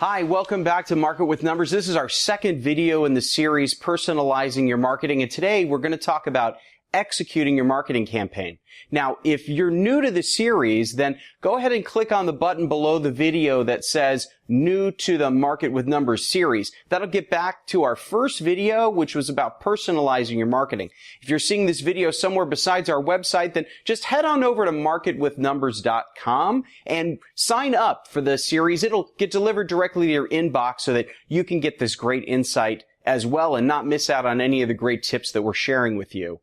Hi, welcome back to Market with Numbers. This is our second video in the series, Personalizing Your Marketing, and today we're going to talk about executing your marketing campaign. Now, if you're new to the series, then go ahead and click on the button below the video that says New to the Market with Numbers series. That'll get back to our first video, which was about personalizing your marketing. If you're seeing this video somewhere besides our website, then just head on over to marketwithnumbers.com and sign up for the series. It'll get delivered directly to your inbox so that you can get this great insight as well and not miss out on any of the great tips that we're sharing with you.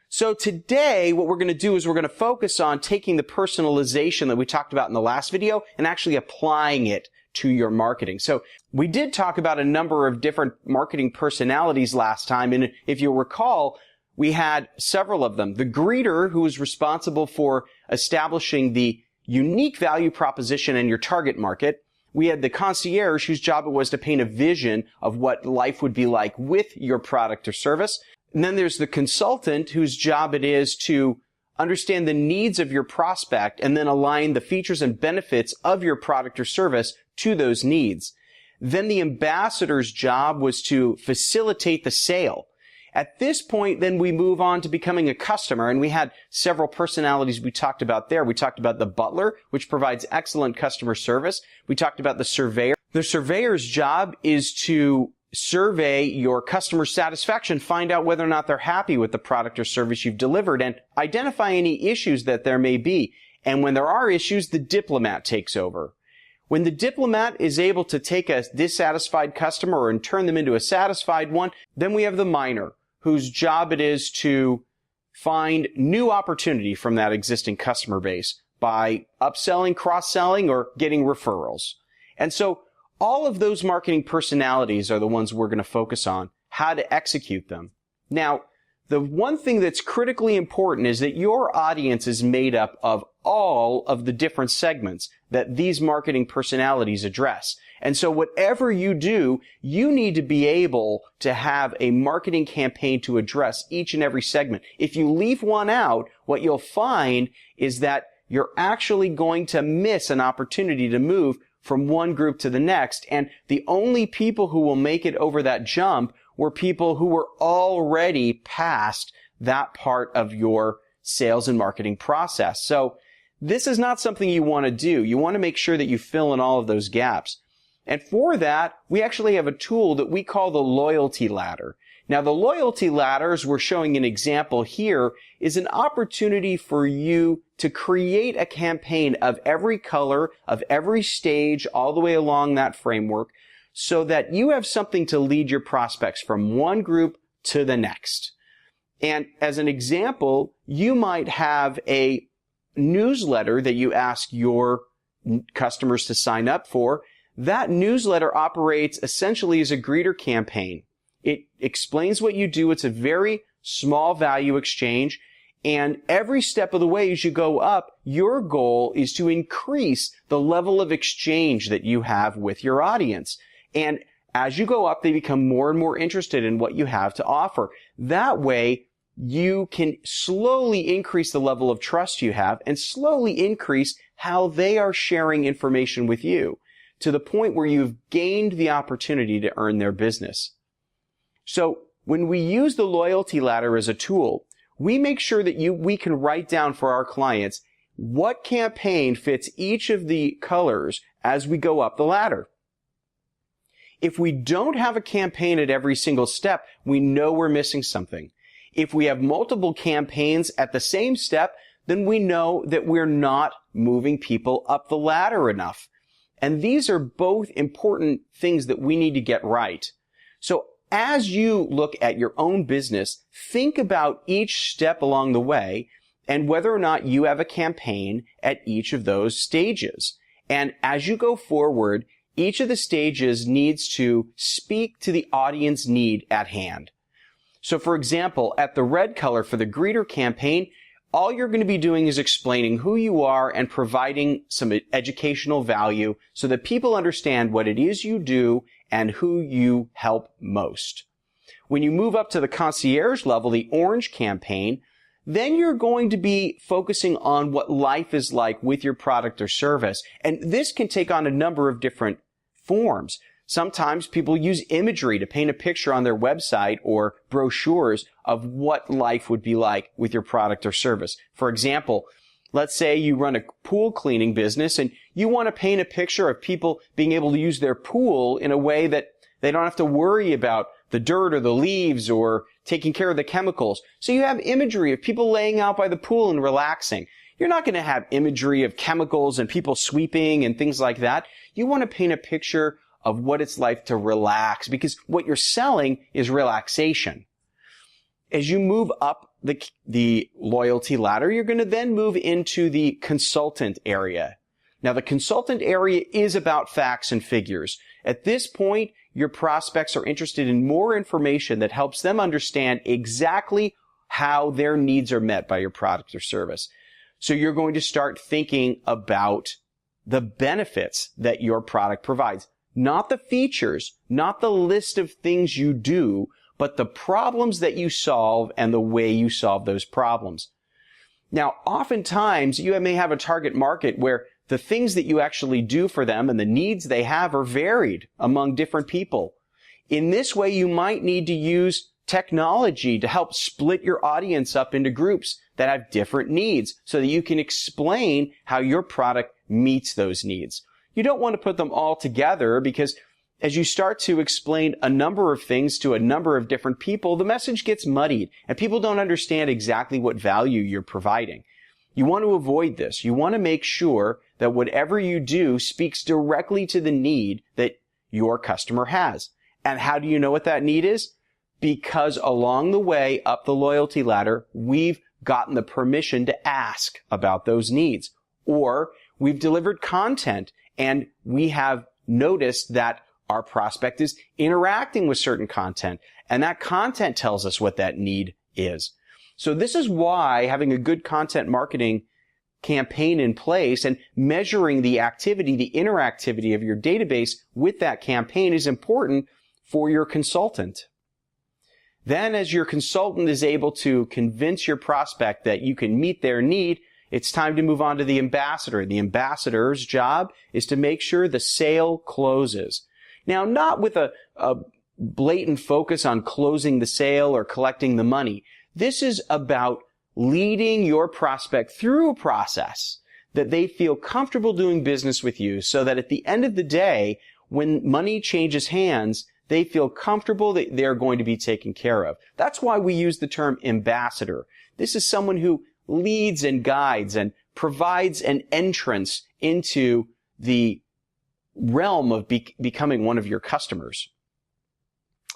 So today, what we're going to do is we're going to focus on taking the personalization that we talked about in the last video and actually applying it to your marketing. So we did talk about a number of different marketing personalities last time, and if you'll recall, we had several of them. The greeter, who was responsible for establishing the unique value proposition in your target market. We had the concierge, whose job it was to paint a vision of what life would be like with your product or service. And then there's the consultant, whose job it is to understand the needs of your prospect and then align the features and benefits of your product or service to those needs. Then the ambassador's job was to facilitate the sale. At this point, then we move on to becoming a customer, and we had several personalities we talked about there. We talked about the butler, which provides excellent customer service. We talked about the surveyor. The surveyor's job is to survey your customer satisfaction, find out whether or not they're happy with the product or service you've delivered, and identify any issues that there may be. And when there are issues, the diplomat takes over. When the diplomat is able to take a dissatisfied customer and turn them into a satisfied one, then we have the miner, whose job it is to find new opportunity from that existing customer base by upselling, cross-selling, or getting referrals. And so all of those marketing personalities are the ones we're going to focus on, how to execute them. Now, the one thing that's critically important is that your audience is made up of all of the different segments that these marketing personalities address. And so whatever you do, you need to be able to have a marketing campaign to address each and every segment. If you leave one out, what you'll find is that you're actually going to miss an opportunity to move from one group to the next, and the only people who will make it over that jump were people who were already past that part of your sales and marketing process. So this is not something you want to do. You want to make sure that you fill in all of those gaps. And for that, we actually have a tool that we call the loyalty ladder. Now, the loyalty ladder, as we're showing an example here, is an opportunity for you to create a campaign of every color, of every stage, all the way along that framework, so that you have something to lead your prospects from one group to the next. And as an example, you might have a newsletter that you ask your customers to sign up for. That newsletter operates essentially as a greeter campaign. It explains what you do. It's a very small value exchange. And every step of the way as you go up, your goal is to increase the level of exchange that you have with your audience. And as you go up, they become more and more interested in what you have to offer. That way, you can slowly increase the level of trust you have and slowly increase how they are sharing information with you to the point where you've gained the opportunity to earn their business. So when we use the loyalty ladder as a tool, we make sure that we can write down for our clients what campaign fits each of the colors as we go up the ladder. If we don't have a campaign at every single step, we know we're missing something. If we have multiple campaigns at the same step, then we know that we're not moving people up the ladder enough. And these are both important things that we need to get right. So as you look at your own business, think about each step along the way and whether or not you have a campaign at each of those stages. And as you go forward, each of the stages needs to speak to the audience need at hand. So for example, at the red color for the greeter campaign, all you're going to be doing is explaining who you are and providing some educational value so that people understand what it is you do and who you help most. When you move up to the concierge level, the orange campaign, then you're going to be focusing on what life is like with your product or service. And this can take on a number of different forms. Sometimes people use imagery to paint a picture on their website or brochures of what life would be like with your product or service. For example, let's say you run a pool cleaning business and you want to paint a picture of people being able to use their pool in a way that they don't have to worry about the dirt or the leaves or taking care of the chemicals. So you have imagery of people laying out by the pool and relaxing. You're not going to have imagery of chemicals and people sweeping and things like that. You want to paint a picture of what it's like to relax, because what you're selling is relaxation. As you move up the loyalty ladder, you're going to then move into the consultant area. Now, the consultant area is about facts and figures. At this point, your prospects are interested in more information that helps them understand exactly how their needs are met by your product or service. So you're going to start thinking about the benefits that your product provides. Not the features, not the list of things you do, but the problems that you solve and the way you solve those problems. Now, oftentimes, you may have a target market where the things that you actually do for them and the needs they have are varied among different people. In this way, you might need to use technology to help split your audience up into groups that have different needs so that you can explain how your product meets those needs. You don't want to put them all together, because as you start to explain a number of things to a number of different people, the message gets muddied and people don't understand exactly what value you're providing. You want to avoid this. You want to make sure that whatever you do speaks directly to the need that your customer has. And how do you know what that need is? Because along the way up the loyalty ladder, we've gotten the permission to ask about those needs. Or we've delivered content and we have noticed that our prospect is interacting with certain content, and that content tells us what that need is. So this is why having a good content marketing campaign in place and measuring the activity, the interactivity of your database with that campaign is important for your consultant. Then, as your consultant is able to convince your prospect that you can meet their need, it's time to move on to the ambassador. The ambassador's job is to make sure the sale closes. Now, not with a blatant focus on closing the sale or collecting the money. This is about leading your prospect through a process that they feel comfortable doing business with you, so that at the end of the day, when money changes hands, they feel comfortable that they're going to be taken care of. That's why we use the term ambassador. This is someone who leads and guides and provides an entrance into the realm of becoming one of your customers.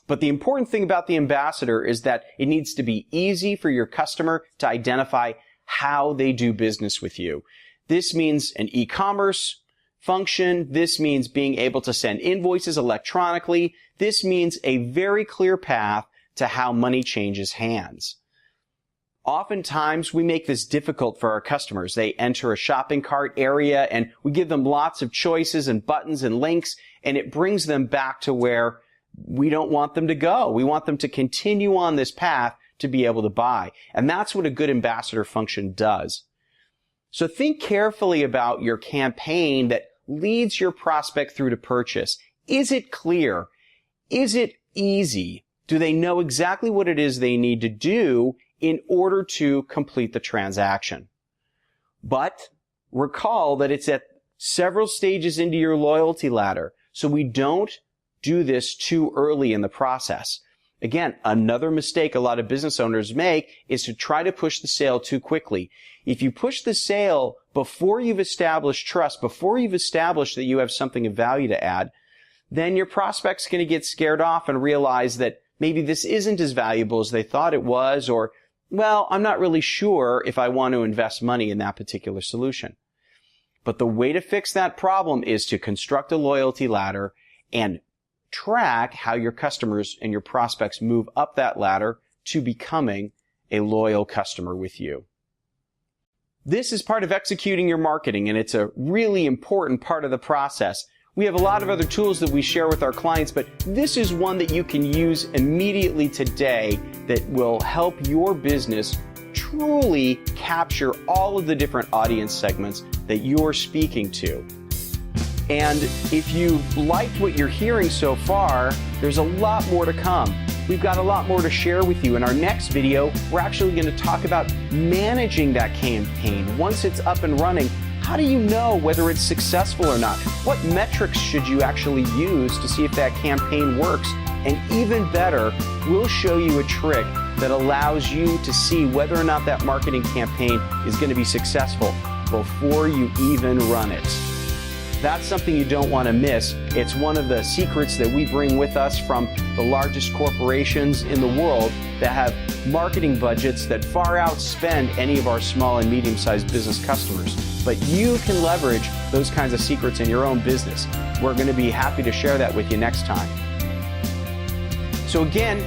But the important thing about the ambassador is that it needs to be easy for your customer to identify how they do business with you. This means an e-commerce function. This means being able to send invoices electronically. This means a very clear path to how money changes hands. Oftentimes, we make this difficult for our customers. They enter a shopping cart area and we give them lots of choices and buttons and links, and it brings them back to where we don't want them to go. We want them to continue on this path to be able to buy. And that's what a good ambassador function does. So think carefully about your campaign that leads your prospect through to purchase. Is it clear? Is it easy? Do they know exactly what it is they need to do in order to complete the transaction? But recall that it's at several stages into your loyalty ladder, so we don't do this too early in the process. Again, another mistake a lot of business owners make is to try to push the sale too quickly. If you push the sale before you've established trust, before you've established that you have something of value to add, then your prospect's going to get scared off and realize that maybe this isn't as valuable as they thought it was, or, well, I'm not really sure if I want to invest money in that particular solution. But the way to fix that problem is to construct a loyalty ladder and track how your customers and your prospects move up that ladder to becoming a loyal customer with you. This is part of executing your marketing, and it's a really important part of the process. We have a lot of other tools that we share with our clients, but this is one that you can use immediately today that will help your business truly capture all of the different audience segments that you're speaking to. And if you've liked what you're hearing so far, there's a lot more to come. We've got a lot more to share with you. In our next video, we're actually going to talk about managing that campaign. Once it's up and running, how do you know whether it's successful or not? What metrics should you actually use to see if that campaign works? And even better, we'll show you a trick that allows you to see whether or not that marketing campaign is going to be successful before you even run it. That's something you don't want to miss. It's one of the secrets that we bring with us from the largest corporations in the world that have marketing budgets that far outspend any of our small and medium-sized business customers. But you can leverage those kinds of secrets in your own business. We're going to be happy to share that with you next time. So again,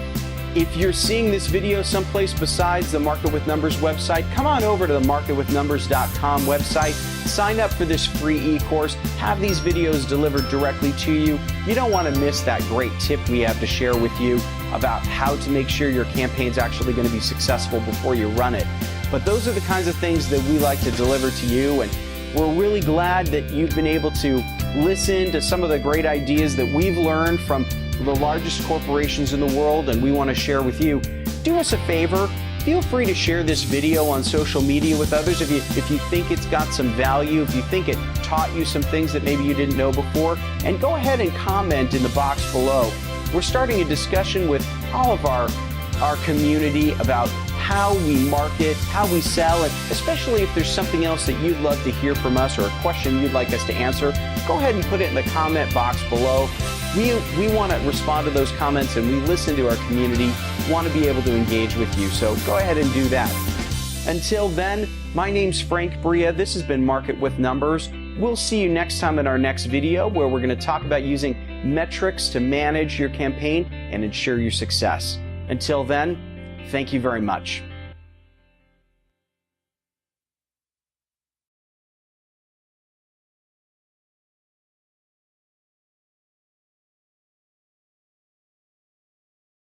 if you're seeing this video someplace besides the Market with Numbers website, come on over to the marketwithnumbers.com website, sign up for this free e-course, have these videos delivered directly to you. You don't want to miss that great tip we have to share with you about how to make sure your campaign's actually going to be successful before you run it. But those are the kinds of things that we like to deliver to you, and we're really glad that you've been able to listen to some of the great ideas that we've learned from the largest corporations in the world, and we want to share with you. Do us a favor, feel free to share this video on social media with others if you think it's got some value, if you think it taught you some things that maybe you didn't know before, and go ahead and comment in the box below. We're starting a discussion with all of our community about how we market, how we sell, and especially if there's something else that you'd love to hear from us or a question you'd like us to answer, go ahead and put it in the comment box below. We want to respond to those comments, and we listen to our community, want to be able to engage with you. So go ahead and do that. Until then, my name's Frank Bria. This has been Market with Numbers. We'll see you next time in our next video, where we're going to talk about using metrics to manage your campaign and ensure your success. Until then, thank you very much.